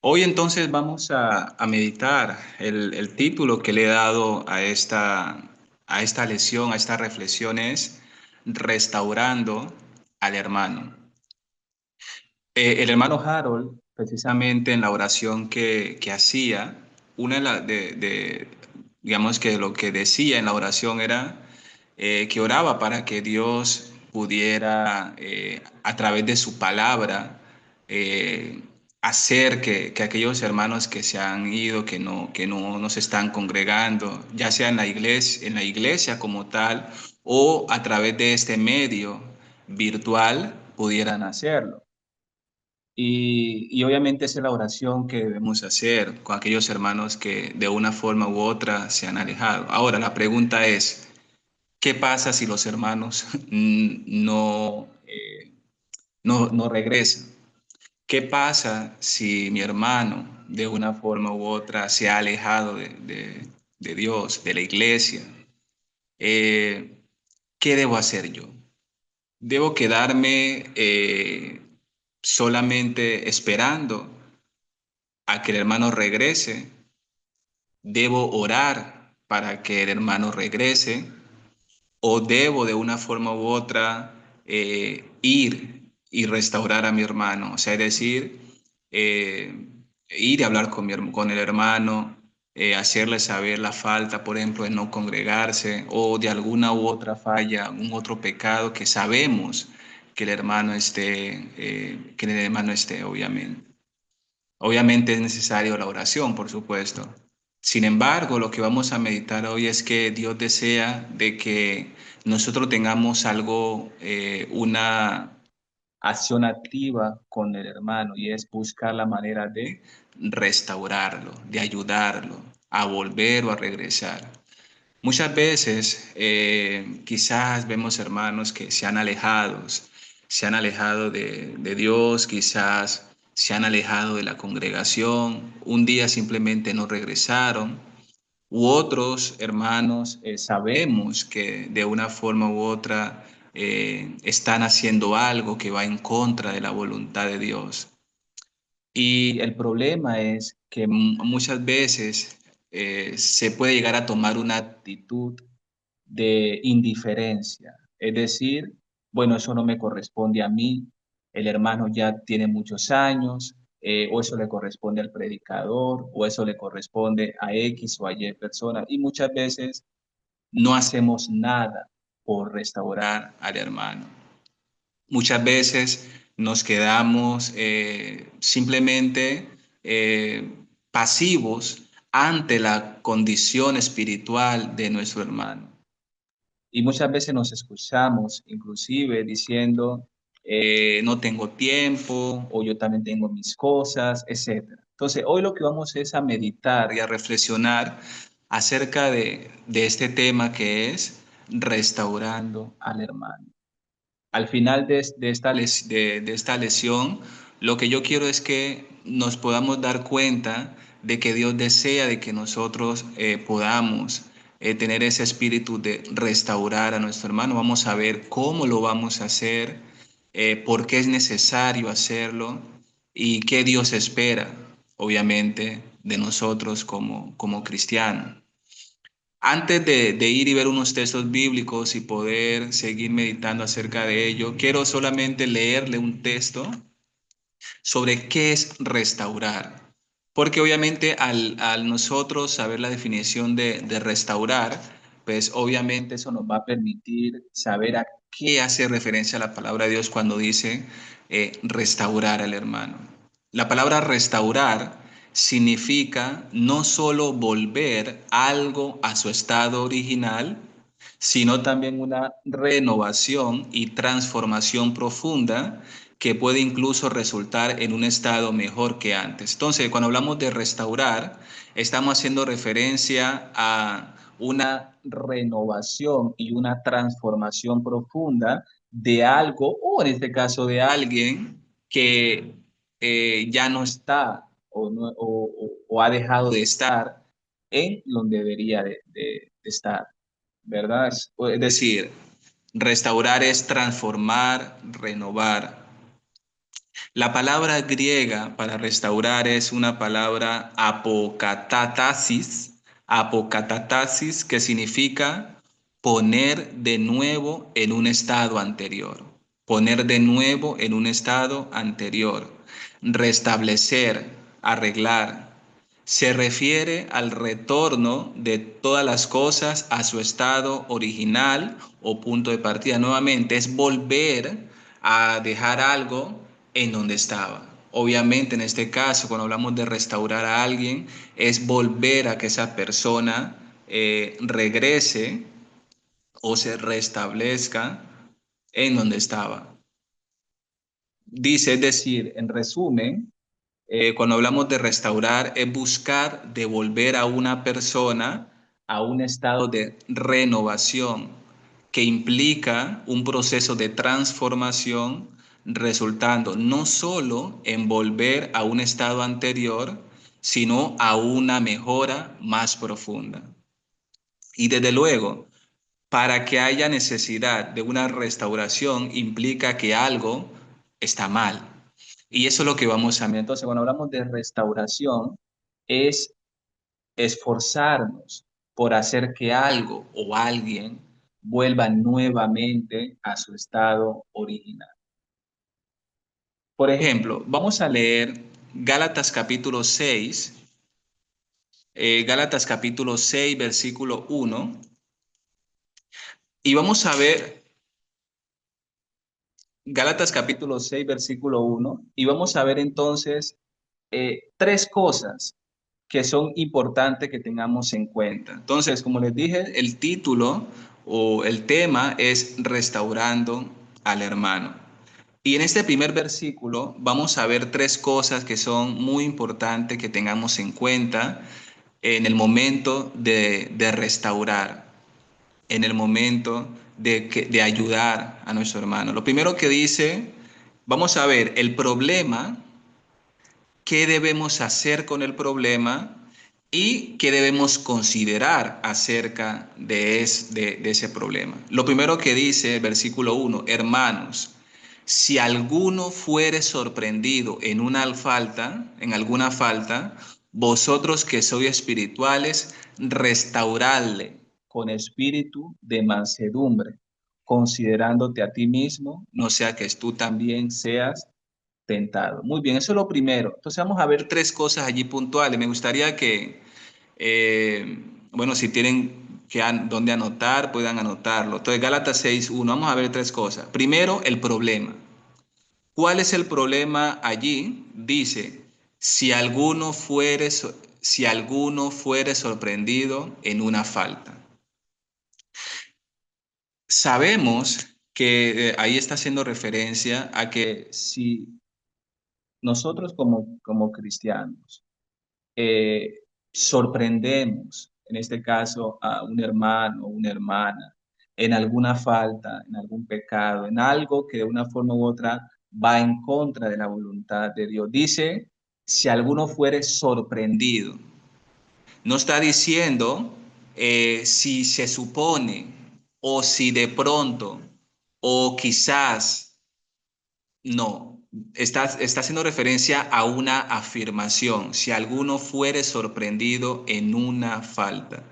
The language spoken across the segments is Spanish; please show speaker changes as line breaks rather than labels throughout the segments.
Hoy entonces vamos a meditar. El título que le he dado a esta lección, a esta reflexión es Restaurando al hermano. El hermano Harold, precisamente en la oración que hacía, una digamos que lo que decía en la oración era que oraba para que Dios pudiera, a través de su palabra, eh, hacer que aquellos hermanos que se han ido, que no se están congregando, ya sea en la iglesia como tal, o a través de este medio virtual, pudieran hacerlo. Y obviamente esa es la oración que debemos hacer con aquellos hermanos que de una forma u otra se han alejado. Ahora, la pregunta es, ¿qué pasa si los hermanos no regresan? ¿Qué pasa si mi hermano de una forma u otra se ha alejado de Dios, de la iglesia? Eh, ¿Qué debo hacer yo? ¿Debo quedarme solamente esperando a que el hermano regrese? ¿Debo orar para que el hermano regrese? ¿O debo de una forma u otra ir y restaurar a mi hermano? O sea, es decir, eh, ir y hablar con el hermano, hacerle saber la falta, por ejemplo, de no congregarse o de alguna u otra falla, algún otro pecado que sabemos que el hermano esté, obviamente. Obviamente es necesario la oración, por supuesto. Sin embargo, lo que vamos a meditar hoy es que Dios desea de que nosotros tengamos una acción activa con el hermano y es buscar la manera de restaurarlo, de ayudarlo a volver o a regresar. Muchas veces quizás vemos hermanos que se han alejado de Dios, quizás se han alejado de la congregación, un día simplemente no regresaron, u otros hermanos sabemos que de una forma u otra están haciendo algo que va en contra de la voluntad de Dios. Y el problema es que muchas veces se puede llegar a tomar una actitud de indiferencia. Es decir, bueno, eso no me corresponde a mí, el hermano ya tiene muchos años, o eso le corresponde al predicador, o eso le corresponde a X o a Y persona. Y muchas veces no hacemos nada por restaurar al hermano. Muchas veces nos quedamos simplemente pasivos ante la condición espiritual de nuestro hermano. Y muchas veces nos excusamos, inclusive diciendo, no tengo tiempo o yo también tengo mis cosas, etcétera. Entonces, hoy lo que vamos es a meditar y a reflexionar acerca de este tema que es restaurando al hermano. Al final de esta lesión, lo que yo quiero es que nos podamos dar cuenta de que Dios desea de que nosotros podamos tener ese espíritu de restaurar a nuestro hermano. Vamos a ver cómo lo vamos a hacer, por qué es necesario hacerlo y qué Dios espera, obviamente, de nosotros como cristianos. Antes de ir y ver unos textos bíblicos y poder seguir meditando acerca de ello, quiero solamente leerle un texto sobre qué es restaurar. Porque obviamente al nosotros saber la definición de restaurar, pues obviamente eso nos va a permitir saber a qué hace referencia la palabra de Dios cuando dice restaurar al hermano. La palabra restaurar significa no solo volver algo a su estado original, sino también una renovación y transformación profunda que puede incluso resultar en un estado mejor que antes. Entonces, cuando hablamos de restaurar, estamos haciendo referencia a una renovación y una transformación profunda de algo, o en este caso de alguien que ya no está o ha dejado de estar en donde debería de estar, ¿verdad? Es decir, restaurar es transformar, renovar. La palabra griega para restaurar es una palabra apokatastasis, que significa poner de nuevo en un estado anterior. Poner de nuevo en un estado anterior. Restablecer, arreglar. Se refiere al retorno de todas las cosas a su estado original o punto de partida. Nuevamente, es volver a dejar algo en donde estaba. Obviamente, en este caso, cuando hablamos de restaurar a alguien, es volver a que esa persona regrese o se restablezca en donde estaba. Dice, es decir, en resumen, cuando hablamos de restaurar, es buscar devolver a una persona a un estado de renovación que implica un proceso de transformación, resultando no solo en volver a un estado anterior, sino a una mejora más profunda. Y desde luego, para que haya necesidad de una restauración implica que algo está mal. Y eso es lo que vamos a ver. Entonces, cuando hablamos de restauración, es esforzarnos por hacer que algo o alguien vuelva nuevamente a su estado original. Por ejemplo, vamos a leer Gálatas capítulo 6, Gálatas capítulo 6, versículo 1, y vamos a ver Gálatas capítulo 6, versículo 1, y vamos a ver entonces tres cosas que son importantes que tengamos en cuenta. Entonces, como les dije, el título o el tema es restaurando al hermano. Y en este primer versículo vamos a ver tres cosas que son muy importantes que tengamos en cuenta en el momento de restaurar, en el momento de ayudar a nuestro hermano. Lo primero que dice, vamos a ver el problema, qué debemos hacer con el problema y qué debemos considerar acerca de ese problema. Lo primero que dice, versículo 1, hermanos, si alguno fuere sorprendido en alguna falta, vosotros que sois espirituales, restauradle con espíritu de mansedumbre, considerándote a ti mismo, no sea que tú también seas tentado. Muy bien, eso es lo primero. Entonces vamos a ver tres cosas allí puntuales. Me gustaría que, bueno, si tienen dónde anotar, puedan anotarlo. Entonces, Gálatas 6:1, vamos a ver tres cosas. Primero, el problema. ¿Cuál es el problema allí? Dice, si alguno fuere sorprendido en una falta. Sabemos que ahí está haciendo referencia a que si nosotros como cristianos sorprendemos, en este caso, a un hermano o una hermana en alguna falta, en algún pecado, en algo que de una forma u otra va en contra de la voluntad de Dios. Dice, si alguno fuere sorprendido, no está diciendo si se supone o si de pronto o quizás no, está haciendo referencia a una afirmación. Si alguno fuere sorprendido en una falta.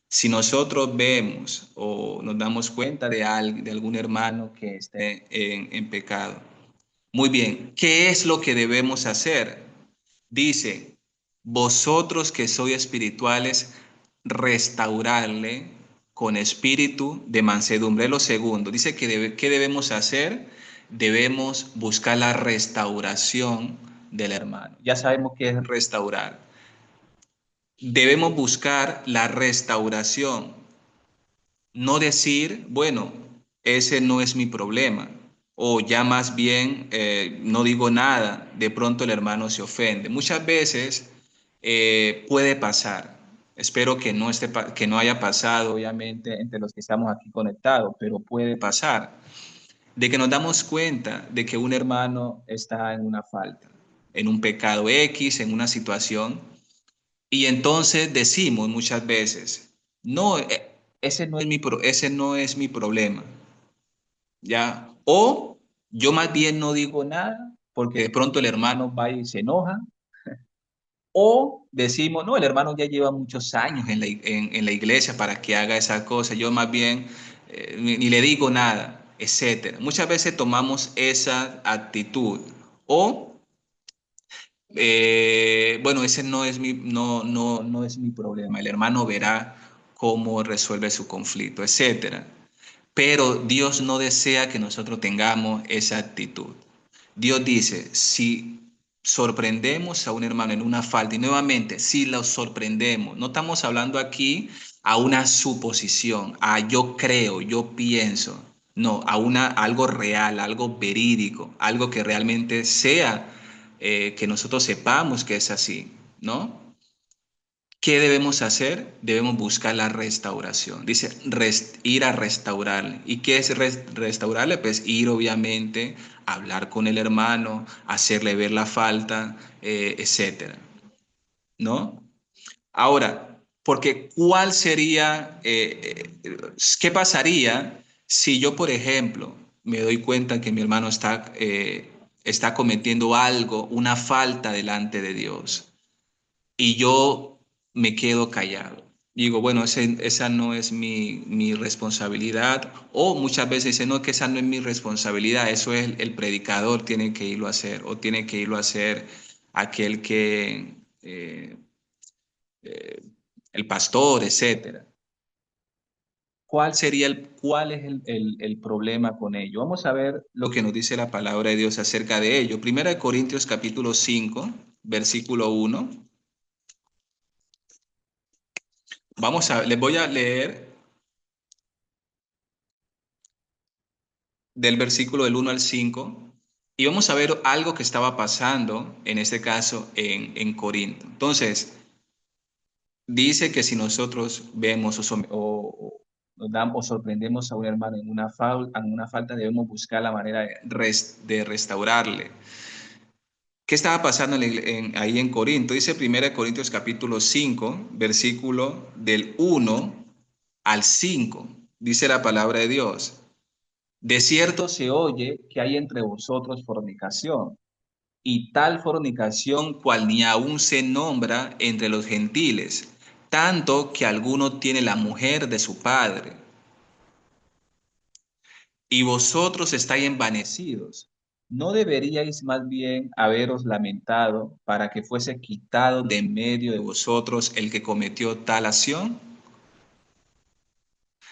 Si nosotros vemos o nos damos cuenta de algún hermano que esté en pecado. Muy bien, ¿qué es lo que debemos hacer? Dice, vosotros que sois espirituales, restaurarle con espíritu de mansedumbre. Lo segundo, dice que ¿qué debemos hacer? Debemos buscar la restauración del hermano. Ya sabemos qué es restaurar. Debemos buscar la restauración. No decir, bueno, ese no es mi problema. O ya más bien no digo nada, de pronto el hermano se ofende. Muchas veces puede pasar. Espero que que no haya pasado, obviamente, entre los que estamos aquí conectados, pero puede pasar de que nos damos cuenta de que un hermano está en una falta, en un pecado X, en una situación, y entonces decimos muchas veces, no, ese no es mi problema, ¿ya? O yo más bien no digo nada, porque de pronto el hermano va y se enoja, o decimos, no, el hermano ya lleva muchos años en la iglesia para que haga esa cosa, yo más bien ni le digo nada, etcétera. Muchas veces tomamos esa actitud o bueno, ese no es mi problema. El hermano verá cómo resuelve su conflicto, etcétera. Pero Dios no desea que nosotros tengamos esa actitud. Dios dice, si sorprendemos a un hermano en una falta, y nuevamente, si lo sorprendemos, no estamos hablando aquí a una suposición, a yo creo, yo pienso, no, a algo real, algo verídico, algo que realmente sea, que nosotros sepamos que es así, ¿no? ¿Qué debemos hacer? Debemos buscar la restauración. Dice ir a restaurarle. ¿Y qué es restaurarle? Pues ir obviamente a hablar con el hermano, hacerle ver la falta, etcétera. ¿No? Ahora, porque ¿cuál sería, qué pasaría si yo, por ejemplo, me doy cuenta que mi hermano está cometiendo algo, una falta delante de Dios? Y yo me quedo callado. Digo, bueno, esa no es mi responsabilidad. O muchas veces dicen, no, que esa no es mi responsabilidad, eso es el predicador, tiene que irlo a hacer, o tiene que irlo a hacer aquel que, eh, el pastor, etcétera. ¿Cuál es el problema con ello? Vamos a ver lo que nos dice la palabra de Dios acerca de ello. Primera de Corintios capítulo 5, versículo 1. Les voy a leer del versículo del 1 al 5 y vamos a ver algo que estaba pasando, en este caso, en Corinto. Entonces, dice que si nosotros vemos nos damos, o sorprendemos a un hermano en una falta, debemos buscar la manera de restaurarle. ¿Qué estaba pasando ahí en Corinto? Dice 1 Corintios capítulo 5, versículo del 1 al 5. Dice la palabra de Dios. De cierto se oye que hay entre vosotros fornicación, y tal fornicación cual ni aún se nombra entre los gentiles, tanto que alguno tiene la mujer de su padre. Y vosotros estáis envanecidos. ¿No deberíais más bien haberos lamentado para que fuese quitado de en medio de vosotros el que cometió tal acción?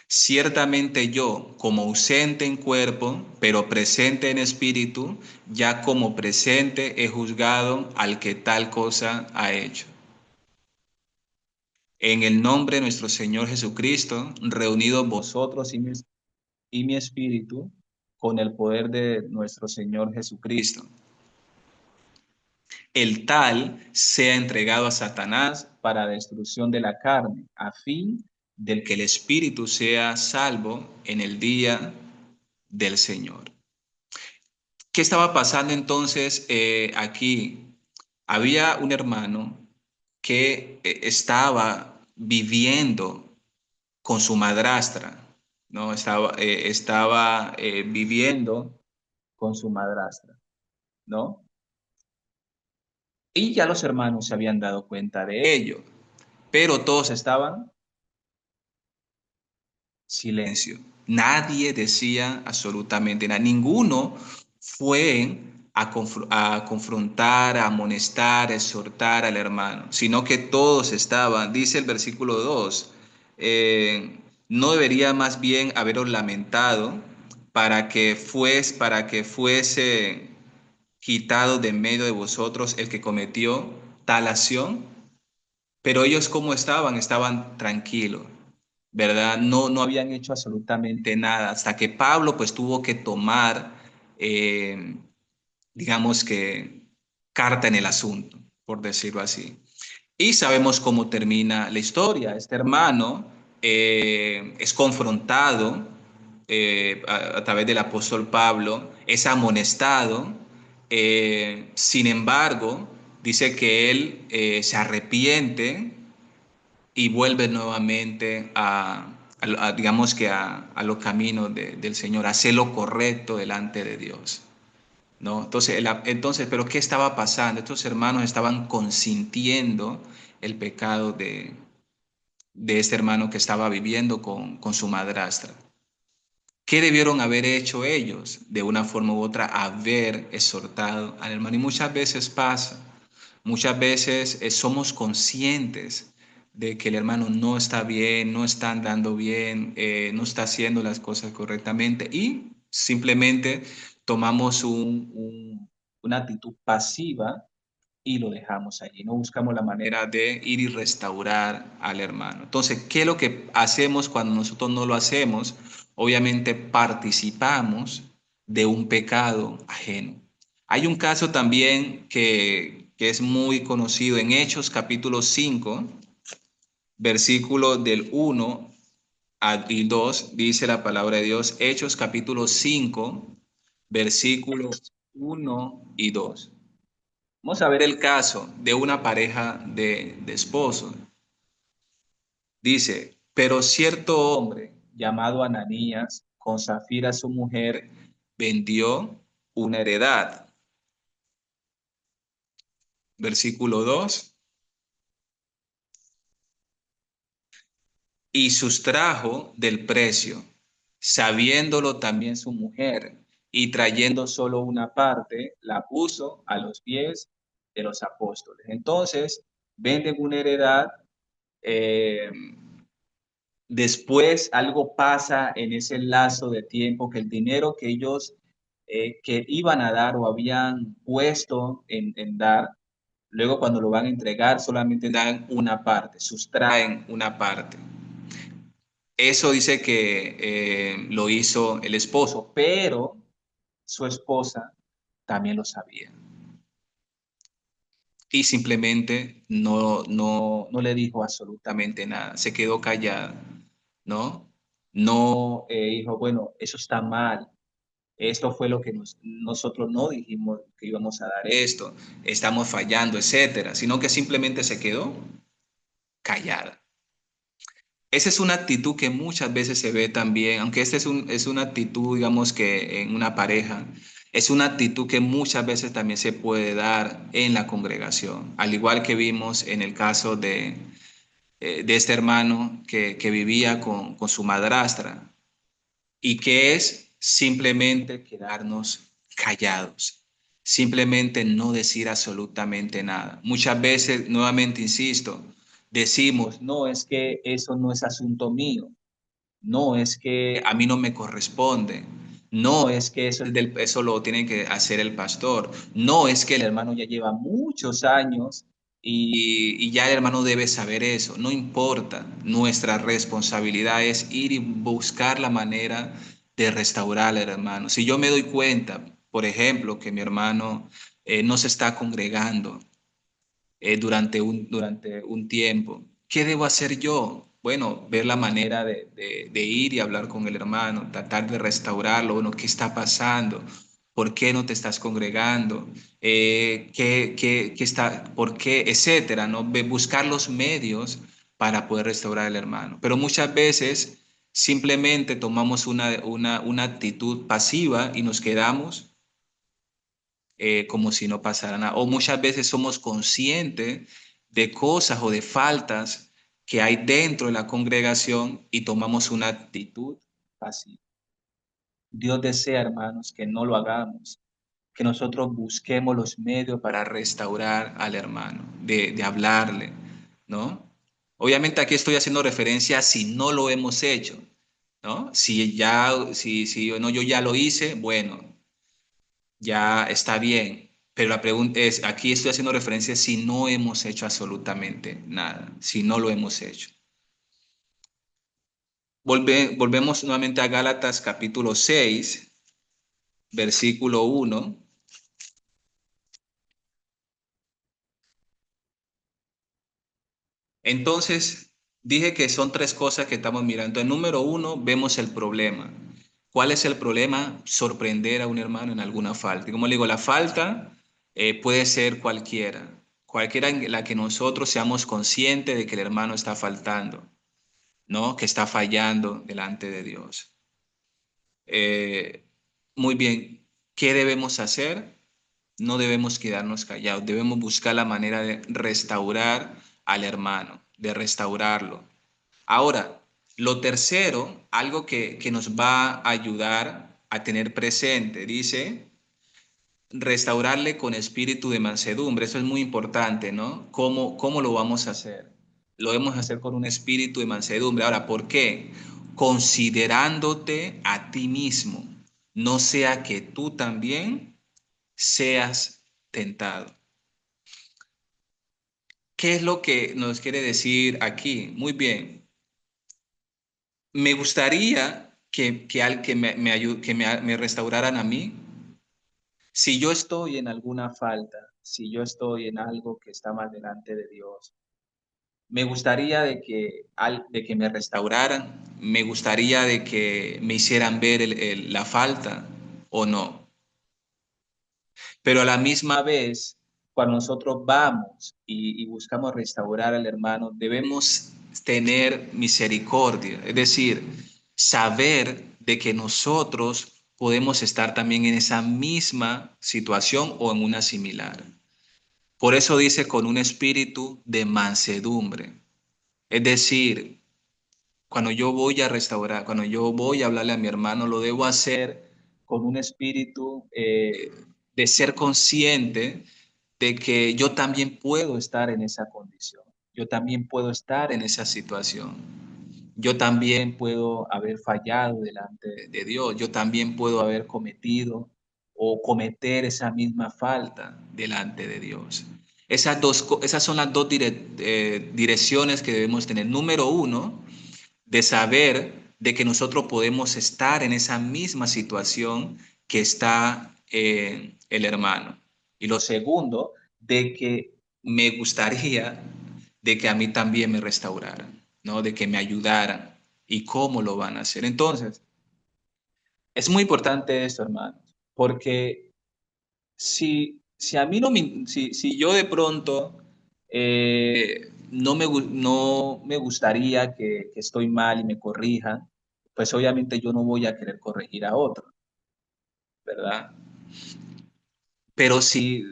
Ciertamente yo, como ausente en cuerpo, pero presente en espíritu, ya como presente he juzgado al que tal cosa ha hecho. En el nombre de nuestro Señor Jesucristo, reunidos vosotros y mi espíritu, con el poder de nuestro Señor Jesucristo, el tal sea entregado a Satanás para destrucción de la carne, a fin del que el espíritu sea salvo en el día del Señor. ¿Qué estaba pasando entonces aquí? Había un hermano que estaba viviendo con su madrastra, ¿no? Estaba viviendo con su madrastra, ¿no? Y ya los hermanos se habían dado cuenta de ello, pero todos estaban silencio. Nadie decía absolutamente nada. Ninguno fue a confrontar, a amonestar, a exhortar al hermano, sino que todos estaban, dice el versículo 2, no debería más bien haberos lamentado para que fuese quitado de en medio de vosotros el que cometió tal acción. Pero ellos, ¿cómo estaban? Estaban tranquilos, ¿verdad? No habían hecho absolutamente nada hasta que Pablo pues tuvo que tomar, eh, digamos que, carta en el asunto, por decirlo así. Y sabemos cómo termina la historia. Este hermano es confrontado a través del apóstol Pablo, es amonestado, sin embargo, dice que él se arrepiente y vuelve nuevamente digamos que a los caminos del Señor, a hacer lo correcto delante de Dios. ¿no? Entonces, ¿pero qué estaba pasando? Estos hermanos estaban consintiendo el pecado de este hermano que estaba viviendo con su madrastra. ¿Qué debieron haber hecho ellos? De una forma u otra, haber exhortado al hermano. Y muchas veces pasa, muchas veces somos conscientes de que el hermano no está bien, no está andando bien, no está haciendo las cosas correctamente y simplemente tomamos una actitud pasiva y lo dejamos allí. No buscamos la manera de ir y restaurar al hermano. Entonces, ¿qué es lo que hacemos cuando nosotros no lo hacemos? Obviamente participamos de un pecado ajeno. Hay un caso también que es muy conocido en Hechos capítulo 5, versículo del 1 y 2, dice la palabra de Dios. Hechos capítulo 5, versículos 1 y 2. Vamos a ver el caso de una pareja de esposos. Dice, pero cierto hombre llamado Ananías, con Zafira su mujer, vendió una heredad. Versículo 2. Y sustrajo del precio, sabiéndolo también su mujer, y trayendo solo una parte, la puso a los pies de los apóstoles. Entonces, venden una heredad. eh, Después algo pasa en ese lazo de tiempo que el dinero que ellos que iban a dar o habían puesto en dar, luego cuando lo van a entregar solamente dan una parte, sustraen una parte. Eso dice que lo hizo el esposo, pero su esposa también lo sabía y simplemente no le dijo absolutamente nada, se quedó callada, ¿no? No dijo, bueno, eso está mal, esto fue lo que nosotros no dijimos que íbamos a dar esto, estamos fallando, etcétera, sino que simplemente se quedó callada. Esa es una actitud que muchas veces se ve también, aunque esta es una actitud, digamos que en una pareja, es una actitud que muchas veces también se puede dar en la congregación, al igual que vimos en el caso de este hermano que vivía con su madrastra y que es simplemente quedarnos callados, simplemente no decir absolutamente nada. Muchas veces, nuevamente insisto, decimos, no, es que eso no es asunto mío, no es que a mí no me corresponde, no es que eso lo tiene que hacer el pastor, no es que el hermano ya lleva muchos años y ya el hermano debe saber eso, no importa, nuestra responsabilidad es ir y buscar la manera de restaurar al hermano. Si yo me doy cuenta, por ejemplo, que mi hermano no se está congregando, durante un tiempo. ¿Qué debo hacer yo? Bueno, ver la manera de ir y hablar con el hermano, tratar de restaurarlo. Bueno, ¿qué está pasando? ¿Por qué no te estás congregando? ¿Qué está, por qué? Etcétera, ¿no? Buscar los medios para poder restaurar al hermano. Pero muchas veces simplemente tomamos una actitud pasiva y nos quedamos como si no pasara nada. O muchas veces somos conscientes de cosas o de faltas que hay dentro de la congregación y tomamos una actitud pasiva. Dios desea, hermanos, que no lo hagamos, que nosotros busquemos los medios para restaurar al hermano, de hablarle, ¿no? Obviamente aquí estoy haciendo referencia a si no lo hemos hecho, ¿no? Si no, yo ya lo hice, bueno, ya está bien. Pero la pregunta es, aquí estoy haciendo referencia si no hemos hecho absolutamente nada, si no lo hemos hecho. Volvemos nuevamente a Gálatas capítulo 6, versículo 1. Entonces, dije que son tres cosas que estamos mirando. En número uno, vemos el problema. ¿Cuál es el problema? Sorprender a un hermano en alguna falta. Y como le digo, la falta puede ser cualquiera. Cualquiera en la que nosotros seamos conscientes de que el hermano está faltando, ¿no? Que está fallando delante de Dios. Eh, muy bien. ¿Qué debemos hacer? No debemos quedarnos callados, debemos buscar la manera de restaurar al hermano, de restaurarlo. Ahora, lo tercero, algo que nos va a ayudar a tener presente, dice, restaurarle con espíritu de mansedumbre. Eso es muy importante, ¿no? ¿Cómo lo vamos a hacer? Lo debemos hacer con un espíritu de mansedumbre. Ahora, ¿por qué? Considerándote a ti mismo, no sea que tú también seas tentado. ¿Qué es lo que nos quiere decir aquí? Muy bien. Me gustaría que me restauraran a mí. Si yo estoy en alguna falta, si yo estoy en algo que está mal delante de Dios, me gustaría de que me restauraran, me gustaría de que me hicieran ver la falta o no. Pero a la misma vez, cuando nosotros vamos y buscamos restaurar al hermano, debemos tener misericordia, es decir, saber de que nosotros podemos estar también en esa misma situación o en una similar. Por eso dice con un espíritu de mansedumbre. Es decir, cuando yo voy a restaurar, cuando yo voy a hablarle a mi hermano, lo debo hacer con un espíritu de ser consciente de que yo también puedo estar en esa condición, yo también puedo estar en esa situación, yo también puedo haber fallado delante de Dios, yo también puedo haber cometido o cometer esa misma falta delante de Dios. Esas son las dos direcciones que debemos tener. Número uno, de saber de que nosotros podemos estar en esa misma situación que está el hermano. Y lo segundo, de que me gustaría de que a mí también me restauraran, ¿no? De que me ayudaran. ¿Y cómo lo van a hacer? Entonces, es muy importante esto, hermanos, porque si a mí no me, si yo de pronto no me gustaría que estoy mal y me corrijan, pues obviamente yo no voy a querer corregir a otro, ¿verdad? Pero si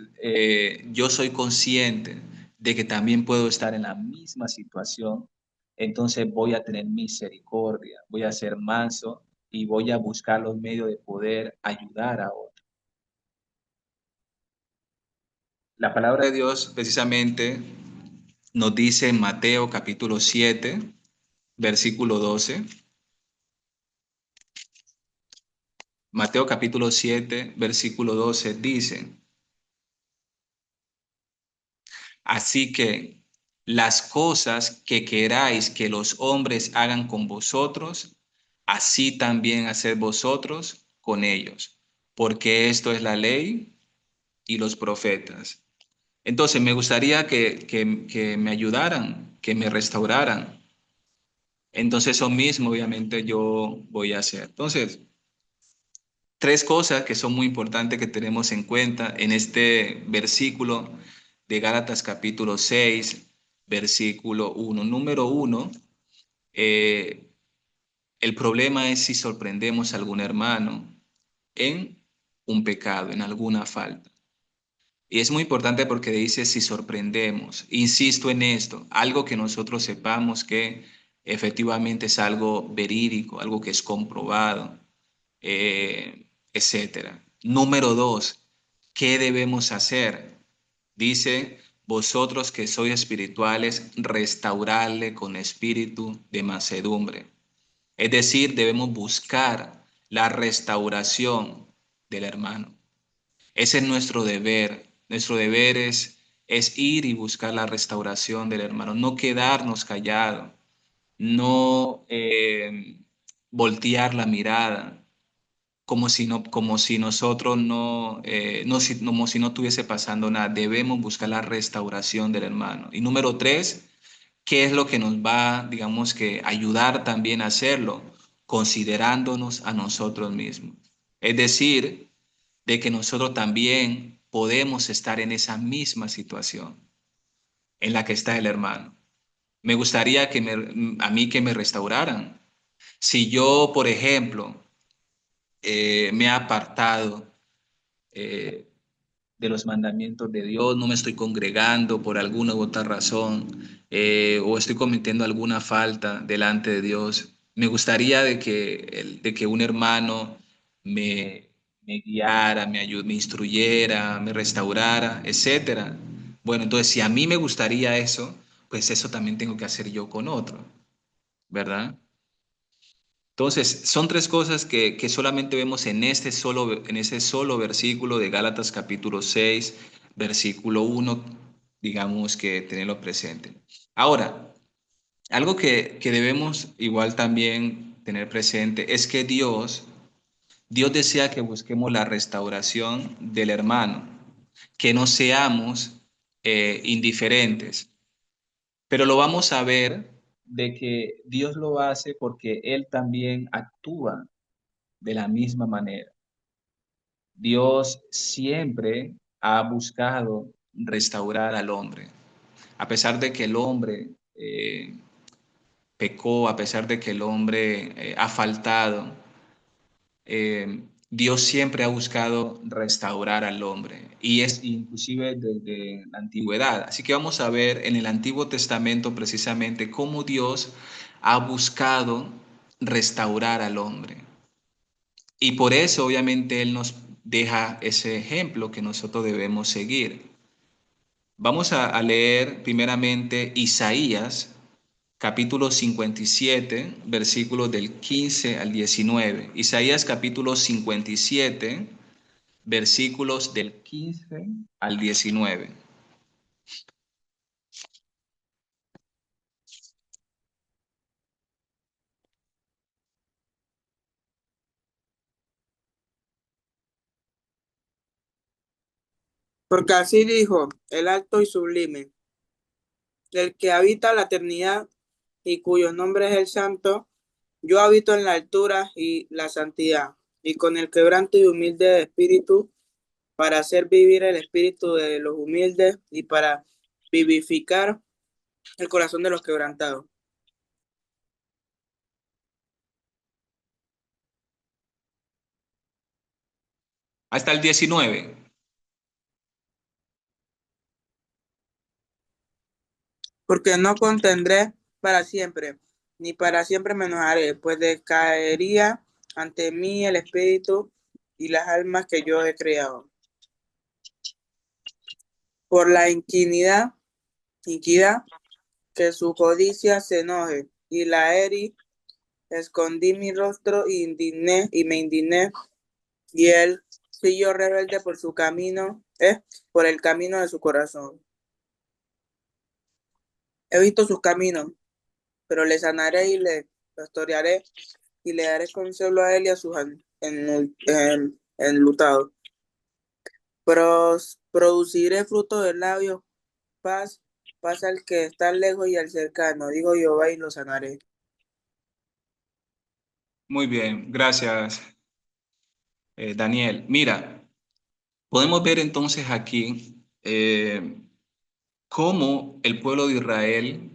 yo soy consciente de que también puedo estar en la misma situación, entonces voy a tener misericordia, voy a ser manso y voy a buscar los medios de poder ayudar a otros. La palabra de Dios precisamente nos dice en Mateo capítulo 7, versículo 12. Mateo capítulo 7, versículo 12 dice, así que las cosas que queráis que los hombres hagan con vosotros, así también haced vosotros con ellos, porque esto es la ley y los profetas. Entonces me gustaría que me ayudaran, que me restauraran. Entonces eso mismo obviamente yo voy a hacer. Entonces, tres cosas que son muy importantes que tenemos en cuenta en este versículo de Gálatas capítulo 6, versículo 1. Número 1, eh, el problema es si sorprendemos a algún hermano en un pecado, en alguna falta. Y es muy importante porque dice si sorprendemos. Insisto en esto, algo que nosotros sepamos que efectivamente es algo verídico, algo que es comprobado, etcétera. Número 2, ¿qué debemos hacer? Dice, vosotros que sois espirituales, restaurarle con espíritu de mansedumbre. Es decir, debemos buscar la restauración del hermano. Ese es nuestro deber. Nuestro deber es ir y buscar la restauración del hermano, no quedarnos callados, no voltear la mirada como si no, como si nosotros no, como si no estuviese pasando nada. Debemos buscar la restauración del hermano. Y número 3, ¿qué es lo que nos va, digamos que, ayudar también a hacerlo? Considerándonos a nosotros mismos. Es decir, de que nosotros también podemos estar en esa misma situación en la que está el hermano. Me gustaría a mí que me restauraran. Si yo, por ejemplo, me he apartado de los mandamientos de Dios, no me estoy congregando por alguna u otra razón, o estoy cometiendo alguna falta delante de Dios. Me gustaría de que un hermano me guiara, me instruyera, me restaurara, etcétera. Bueno, entonces si a mí me gustaría eso, pues eso también tengo que hacer yo con otro, ¿verdad? Entonces, son tres cosas que solamente vemos en ese solo versículo de Gálatas capítulo 6 versículo 1, digamos que tenerlo presente. Ahora, algo que debemos igual también tener presente es que Dios desea que busquemos la restauración del hermano, que no seamos indiferentes, pero lo vamos a ver de que Dios lo hace porque Él también actúa de la misma manera. Dios siempre ha buscado restaurar al hombre. A pesar de que el hombre pecó, a pesar de que el hombre ha faltado, Dios siempre ha buscado restaurar al hombre y es inclusive desde la antigüedad. Así que vamos a ver en el Antiguo Testamento precisamente cómo Dios ha buscado restaurar al hombre. Y por eso obviamente Él nos deja ese ejemplo que nosotros debemos seguir. Vamos a leer primeramente Isaías capítulo 57, versículos del 15 al 19. Isaías capítulo 57, versículos del 15 al 19.
Porque así dijo el alto y sublime, el que habita la eternidad y cuyo nombre es el santo, yo habito en la altura y la santidad, y con el quebranto y humilde de espíritu, para hacer vivir el espíritu de los humildes y para vivificar el corazón de los quebrantados.
Hasta el 19.
Porque no contendré para siempre, ni para siempre me enojaré, pues decaería ante mí el espíritu y las almas que yo he creado. Por la iniquidad, que su codicia se enoje, y la herí, escondí mi rostro y me indigné, y él siguió rebelde por su camino, por el camino de su corazón. He visto sus caminos, pero le sanaré y le pastorearé, y le daré consuelo a él y a sus enlutados. Produciré fruto del labio, paz, paz al que está lejos y al cercano, digo Jehová, y lo sanaré.
Muy bien, gracias, Daniel. Mira, podemos ver entonces aquí cómo el pueblo de Israel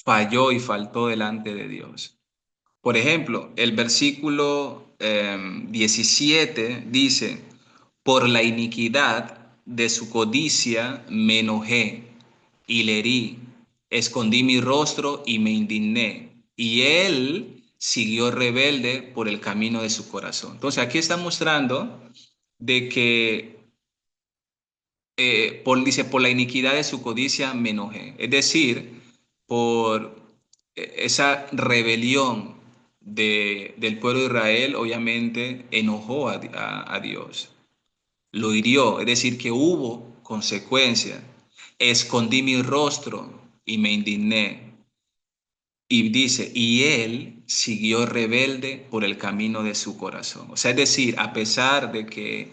falló y faltó delante de Dios. Por ejemplo, el versículo 17 dice, por la iniquidad de su codicia me enojé y le herí, escondí mi rostro y me indigné. Y él siguió rebelde por el camino de su corazón. Entonces aquí está mostrando de que dice, por la iniquidad de su codicia me enojé. Es decir, por esa rebelión del pueblo de Israel, obviamente enojó a Dios. Lo hirió, es decir, que hubo consecuencias. Escondí mi rostro y me indigné. Y dice, y él siguió rebelde por el camino de su corazón. O sea, es decir, a pesar de que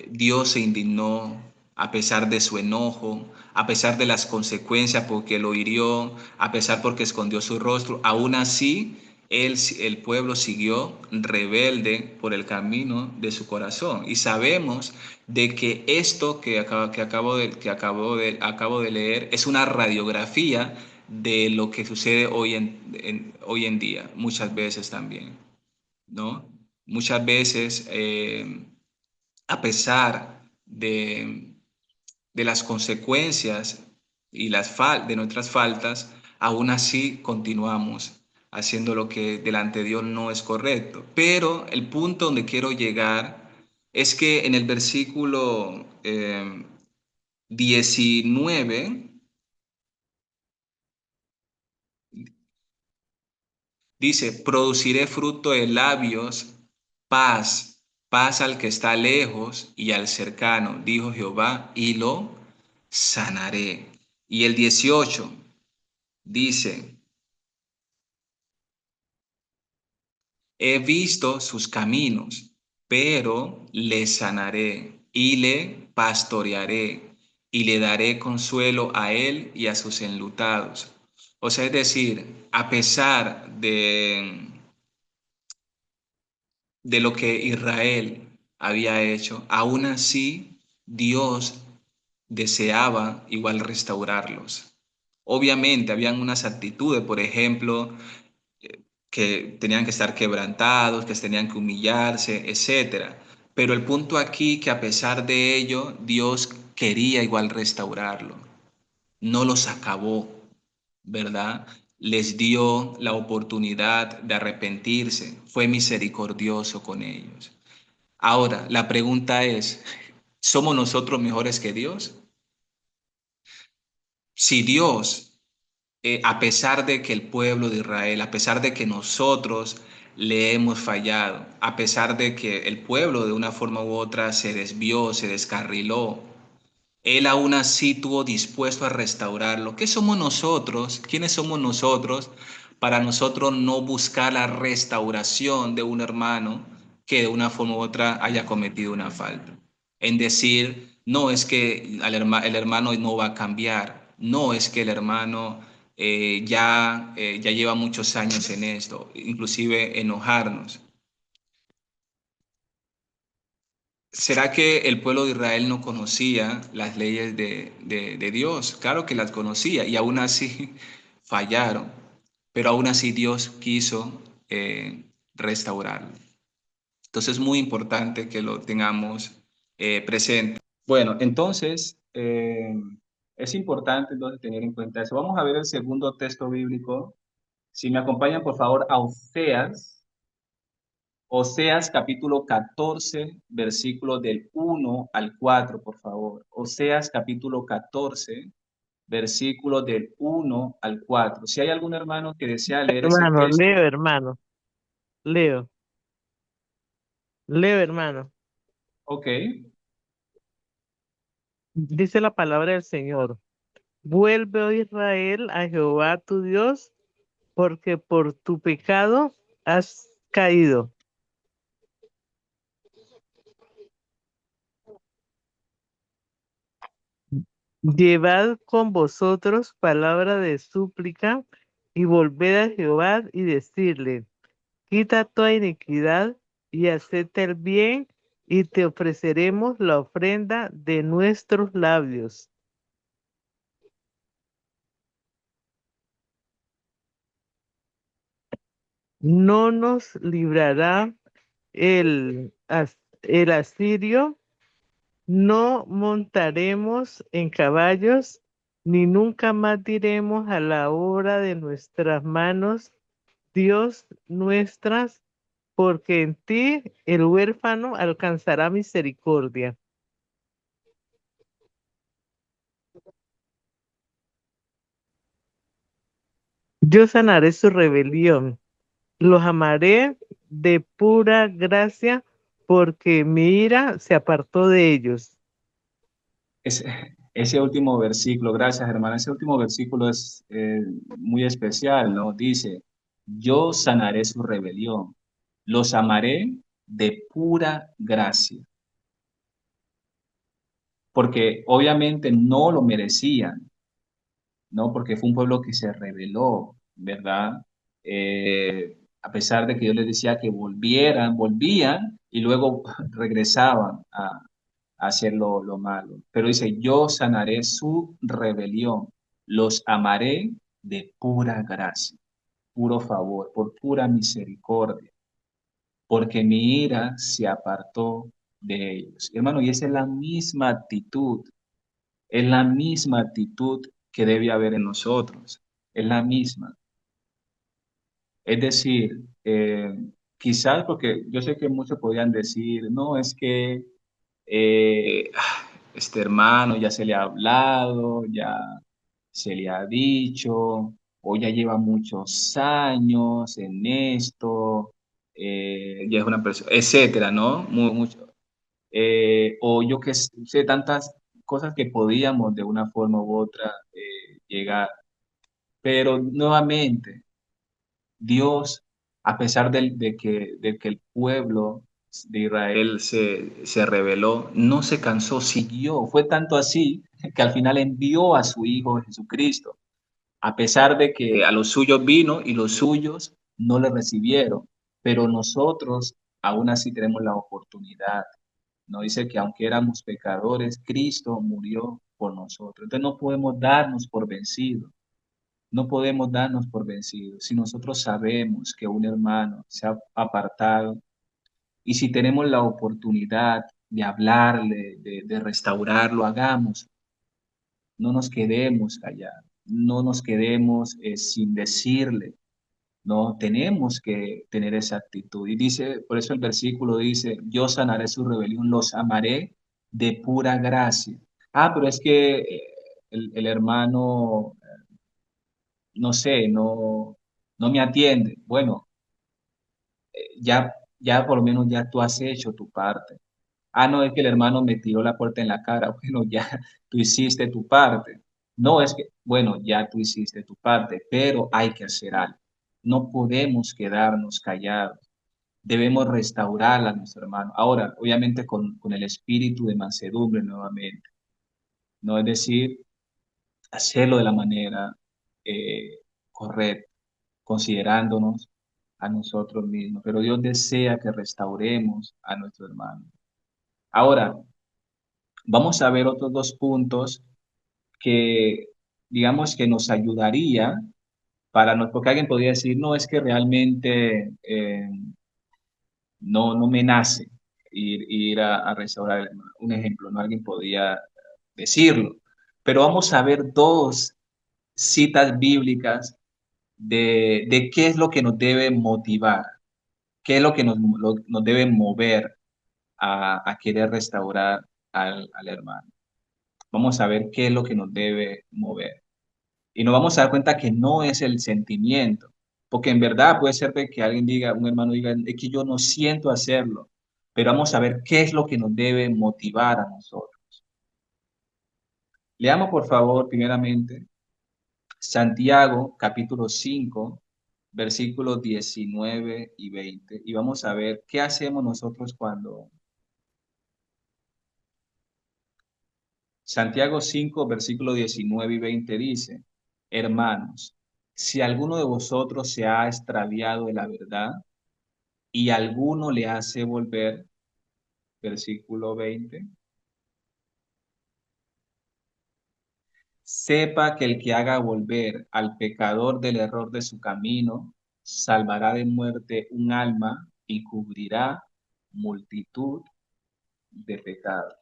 Dios se indignó, a pesar de su enojo, a pesar de las consecuencias porque lo hirió, a pesar porque escondió su rostro, aún así el pueblo siguió rebelde por el camino de su corazón. Y sabemos de que esto acabo de leer es una radiografía de lo que sucede hoy en día, muchas veces también, ¿no? Muchas veces a pesar de las consecuencias y de nuestras faltas, aún así continuamos haciendo lo que delante de Dios no es correcto. Pero el punto donde quiero llegar es que en el versículo 19 dice, produciré fruto de labios, paz, paz al que está lejos y al cercano, dijo Jehová, y lo sanaré. Y el 18 dice, he visto sus caminos, pero le sanaré y le pastorearé y le daré consuelo a él y a sus enlutados. O sea, es decir, a pesar de lo que Israel había hecho, aún así Dios deseaba igual restaurarlos. Obviamente, habían unas actitudes, por ejemplo, que tenían que estar quebrantados, que tenían que humillarse, etcétera. Pero el punto aquí que a pesar de ello, Dios quería igual restaurarlo. No los acabó, ¿verdad? Les dio la oportunidad de arrepentirse. Fue misericordioso con ellos. Ahora, la pregunta es, ¿somos nosotros mejores que Dios? Si Dios a pesar de que el pueblo de Israel, a pesar de que nosotros le hemos fallado, a pesar de que el pueblo de una forma u otra se desvió, se descarriló, él aún así tuvo dispuesto a restaurarlo. ¿Qué somos nosotros? ¿Quiénes somos nosotros para nosotros no buscar la restauración de un hermano que de una forma u otra haya cometido una falta? En decir, no es que el hermano no va a cambiar, no es que el hermano ya lleva muchos años en esto, inclusive enojarnos. ¿Será que el pueblo de Israel no conocía las leyes de Dios? Claro que las conocía y aún así fallaron, pero aún así Dios quiso restaurarlo. Entonces es muy importante que lo tengamos presente. Bueno, entonces es importante entonces tener en cuenta eso. Vamos a ver el segundo texto bíblico. Si me acompañan, por favor, a Oseas capítulo 14, versículo del 1 al 4, por favor. Oseas capítulo 14, versículo del 1 al 4. Si hay algún hermano que desea leer ese
Hermano,
texto,
leo, hermano, leo, leo, hermano.
ok.
Dice la palabra del Señor. Vuelve, oh Israel, a Jehová tu Dios, porque por tu pecado has caído. Llevad con vosotros palabra de súplica y volved a Jehová y decirle, quita toda iniquidad y acepta el bien y te ofreceremos la ofrenda de nuestros labios. No nos librará el asirio, no montaremos en caballos, ni nunca más diremos a la obra de nuestras manos, Dios nuestras, porque en ti el huérfano alcanzará misericordia. Yo sanaré su rebelión, los amaré de pura gracia, porque mi ira se apartó de ellos.
Ese, ese último versículo, gracias hermana, ese último versículo es muy especial, ¿no? Dice, yo sanaré su rebelión, los amaré de pura gracia, porque obviamente no lo merecían, ¿no? Porque fue un pueblo que se rebeló, ¿verdad? A pesar de que Dios les decía que volvían y luego regresaban a hacer lo malo. Pero dice, yo sanaré su rebelión, los amaré de pura gracia, puro favor, por pura misericordia, porque mi ira se apartó de ellos. Hermano, y esa es la misma actitud que debe haber en nosotros, es la misma. Es decir, quizás porque yo sé que muchos podrían decir, no, es que este hermano ya se le ha hablado, ya se le ha dicho, o ya lleva muchos años en esto, ya es una persona, etcétera, ¿no? Mucho. O yo que sé, tantas cosas que podíamos de una forma u otra llegar. Pero nuevamente, Dios, a pesar de que el pueblo de Israel se rebeló, no se cansó, siguió. Fue tanto así que al final envió a su Hijo Jesucristo, a pesar de que a los suyos vino y los suyos no le recibieron. Pero nosotros aún así tenemos la oportunidad. No dice que aunque éramos pecadores, Cristo murió por nosotros. Entonces no podemos darnos por vencidos. No podemos darnos por vencidos. Si nosotros sabemos que un hermano se ha apartado y si tenemos la oportunidad de hablarle, de restaurarlo, hagamos. No nos quedemos callados, no nos quedemos sin decirle. No, tenemos que tener esa actitud. Y dice, por eso el versículo dice, yo sanaré su rebelión, los amaré de pura gracia. Pero es que el hermano, no sé, no me atiende. Bueno, ya por lo menos ya tú has hecho tu parte. No, es que el hermano me tiró la puerta en la cara. Bueno, ya tú hiciste tu parte. No es que, bueno, ya tú hiciste tu parte, pero hay que hacer algo. No podemos quedarnos callados. Debemos restaurar a nuestro hermano. Ahora, obviamente con el espíritu de mansedumbre nuevamente. No es decir, hacerlo de la manera correcta, considerándonos a nosotros mismos. Pero Dios desea que restauremos a nuestro hermano. Ahora, vamos a ver otros dos puntos que, digamos, que nos ayudaría porque alguien podría decir, no, es que realmente no me nace ir a restaurar el hermano. Un ejemplo, ¿no? Alguien podría decirlo. Pero vamos a ver dos citas bíblicas de qué es lo que nos debe motivar, qué es lo que nos debe mover a querer restaurar al hermano. Vamos a ver qué es lo que nos debe mover. Y nos vamos a dar cuenta que no es el sentimiento, porque en verdad puede ser de que alguien diga, un hermano diga, es que yo no siento hacerlo, pero vamos a ver qué es lo que nos debe motivar a nosotros. Leamos por favor primeramente Santiago capítulo 5, versículos 19 y 20, y vamos a ver qué hacemos nosotros cuando Santiago 5, versículo 19 y 20 dice, hermanos, si alguno de vosotros se ha extraviado de la verdad y alguno le hace volver, versículo 20, sepa que el que haga volver al pecador del error de su camino, salvará de muerte un alma y cubrirá multitud de pecados.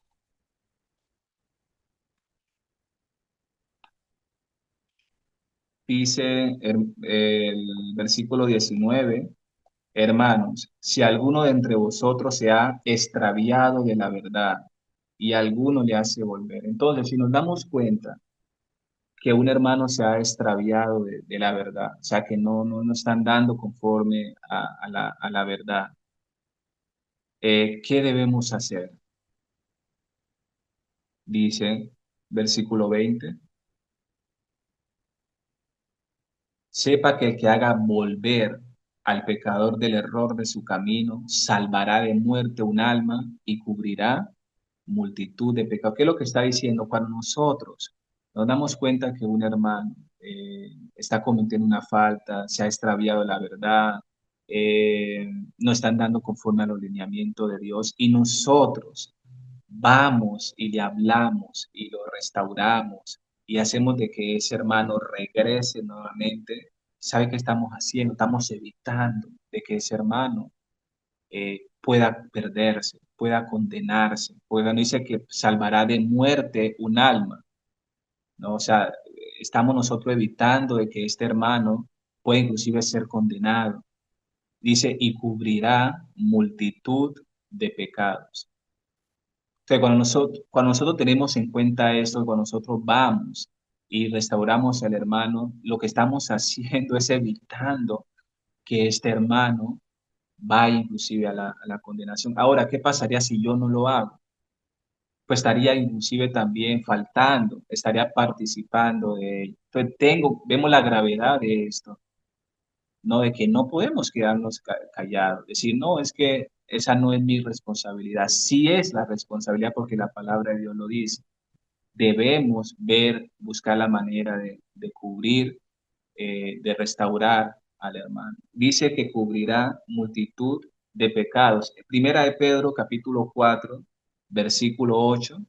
Dice el versículo 19. Hermanos, si alguno de entre vosotros se ha extraviado de la verdad y alguno le hace volver. Entonces, si nos damos cuenta que un hermano se ha extraviado de la verdad, o sea, que no están dando conforme a la verdad, ¿qué debemos hacer? Dice, versículo 20, sepa que el que haga volver al pecador del error de su camino, salvará de muerte un alma y cubrirá multitud de pecados. ¿Qué es lo que está diciendo? Cuando nosotros nos damos cuenta que un hermano está cometiendo una falta, se ha extraviado de la verdad, no están dando conforme a los lineamientos de Dios y nosotros vamos y le hablamos y lo restauramos y hacemos de que ese hermano regrese nuevamente, ¿sabe qué estamos haciendo? Estamos evitando de que ese hermano pueda perderse, pueda condenarse, porque no dice que salvará de muerte un alma, ¿no? O sea, estamos nosotros evitando de que este hermano pueda inclusive ser condenado. Dice, y cubrirá multitud de pecados. Entonces, cuando nosotros tenemos en cuenta esto, cuando nosotros vamos y restauramos al hermano, lo que estamos haciendo es evitando que este hermano vaya inclusive a la condenación. Ahora, ¿qué pasaría si yo no lo hago? Pues estaría inclusive también faltando, estaría participando de ello. Entonces, vemos la gravedad de esto, ¿no? De que no podemos quedarnos callados, decir, no, es que esa no es mi responsabilidad. Sí es la responsabilidad porque la palabra de Dios lo dice. Debemos buscar la manera de cubrir, de restaurar al hermano. Dice que cubrirá multitud de pecados. Primera de Pedro, capítulo 4, versículo 8.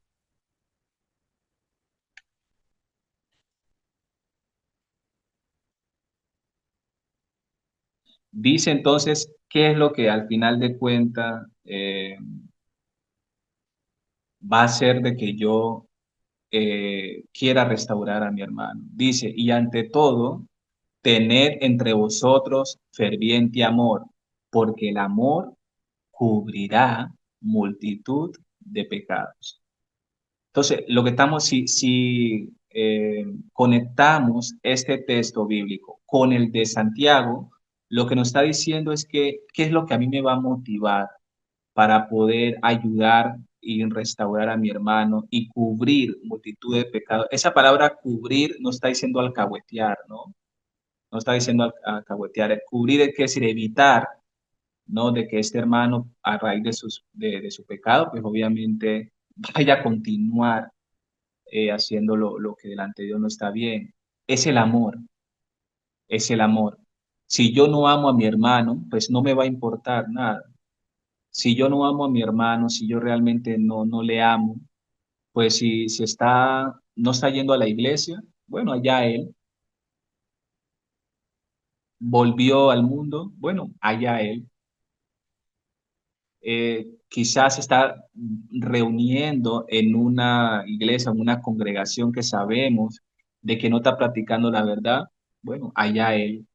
Dice entonces, ¿qué es lo que al final de cuentas va a ser de que yo quiera restaurar a mi hermano? Dice, y ante todo, tened entre vosotros ferviente amor, porque el amor cubrirá multitud de pecados. Entonces, lo que estamos, si conectamos este texto bíblico con el de Santiago, lo que nos está diciendo es que, ¿qué es lo que a mí me va a motivar para poder ayudar y restaurar a mi hermano y cubrir multitud de pecados? Esa palabra cubrir no está diciendo alcahuetear, ¿no? No está diciendo alcahuetear. Cubrir es que decir evitar, ¿no? De que este hermano, a raíz de su pecado, pues obviamente vaya a continuar haciendo lo que delante de Dios no está bien. Es el amor, es el amor. Si yo no amo a mi hermano, pues no me va a importar nada. Si yo no amo a mi hermano, si yo realmente no le amo, pues si no está yendo a la iglesia, bueno, allá él. Volvió al mundo, bueno, allá él. Quizás está reuniendo en una iglesia, en una congregación que sabemos de que no está practicando la verdad, bueno, allá él.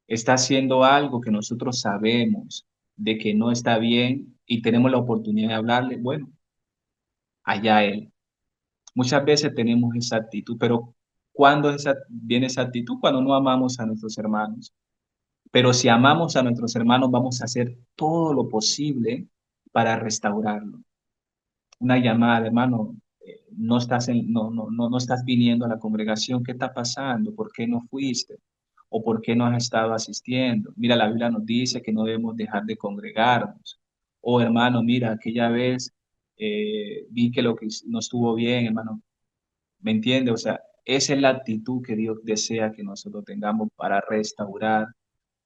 Está haciendo algo que nosotros sabemos de que no está bien y tenemos la oportunidad de hablarle, bueno, allá él. Muchas veces tenemos esa actitud, pero ¿cuándo viene esa actitud? Cuando no amamos a nuestros hermanos. Pero si amamos a nuestros hermanos, vamos a hacer todo lo posible para restaurarlo. Una llamada, hermano, no estás viniendo a la congregación, ¿qué está pasando? ¿Por qué no fuiste? ¿O por qué no has estado asistiendo? Mira, la Biblia nos dice que no debemos dejar de congregarnos. O hermano, mira, aquella vez vi que lo que no estuvo bien, hermano. ¿Me entiende? O sea, esa es la actitud que Dios desea que nosotros tengamos para restaurar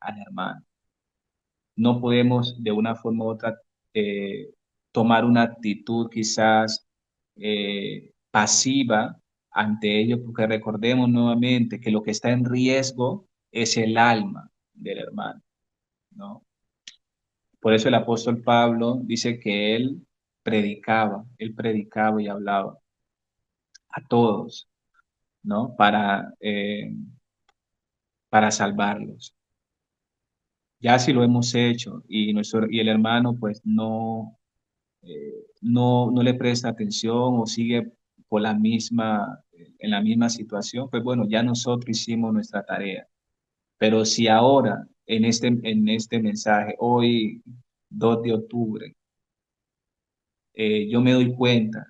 al hermano. No podemos de una forma u otra tomar una actitud quizás pasiva ante ello, porque recordemos nuevamente que lo que está en riesgo es el alma del hermano, ¿no? Por eso el apóstol Pablo dice que él predicaba y hablaba a todos, ¿no? Para salvarlos. Ya si lo hemos hecho y el hermano pues no le presta atención o sigue en la misma situación, pues bueno, ya nosotros hicimos nuestra tarea. Pero si ahora, en este mensaje, hoy 2 de octubre, yo me doy cuenta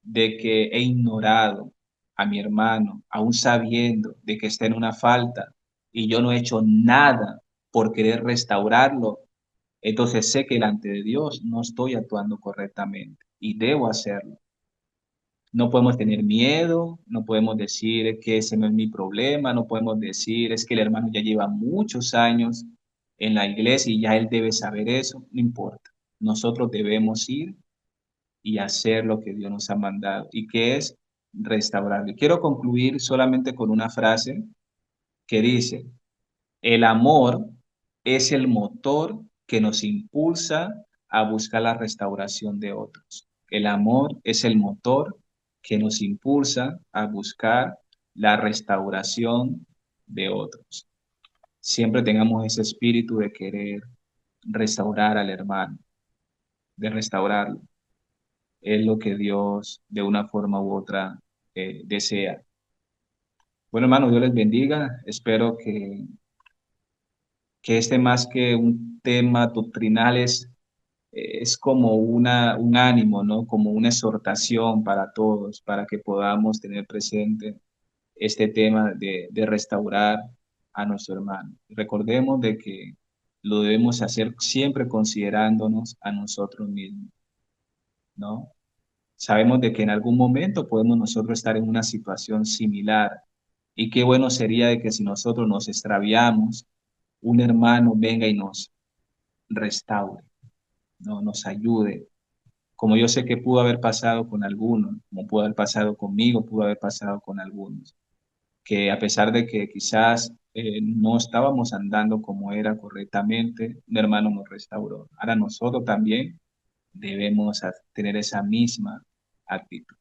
de que he ignorado a mi hermano, aún sabiendo de que está en una falta, y yo no he hecho nada por querer restaurarlo, entonces sé que delante de Dios no estoy actuando correctamente y debo hacerlo. No podemos tener miedo, no podemos decir que ese no es mi problema, no podemos decir es que el hermano ya lleva muchos años en la iglesia y ya él debe saber eso, no importa. Nosotros debemos ir y hacer lo que Dios nos ha mandado y que es restaurar. Y quiero concluir solamente con una frase que dice, el amor es el motor que nos impulsa a buscar la restauración de otros. El amor es el motor que nos impulsa a buscar la restauración de otros. Siempre tengamos ese espíritu de querer restaurar al hermano, de restaurarlo. Es lo que Dios de una forma u otra desea. Bueno, hermano, Dios les bendiga. Espero que este más que un tema doctrinal es como un ánimo, ¿no? Como una exhortación para todos, para que podamos tener presente este tema de restaurar a nuestro hermano. Recordemos de que lo debemos hacer siempre considerándonos a nosotros mismos, ¿no? Sabemos de que en algún momento podemos nosotros estar en una situación similar y qué bueno sería de que si nosotros nos extraviamos, un hermano venga y nos restaure, ¿no? Nos ayude, como yo sé que pudo haber pasado con algunos, como pudo haber pasado conmigo, pudo haber pasado con algunos, que a pesar de que quizás no estábamos andando como era correctamente, un hermano nos restauró. Ahora nosotros también debemos tener esa misma actitud.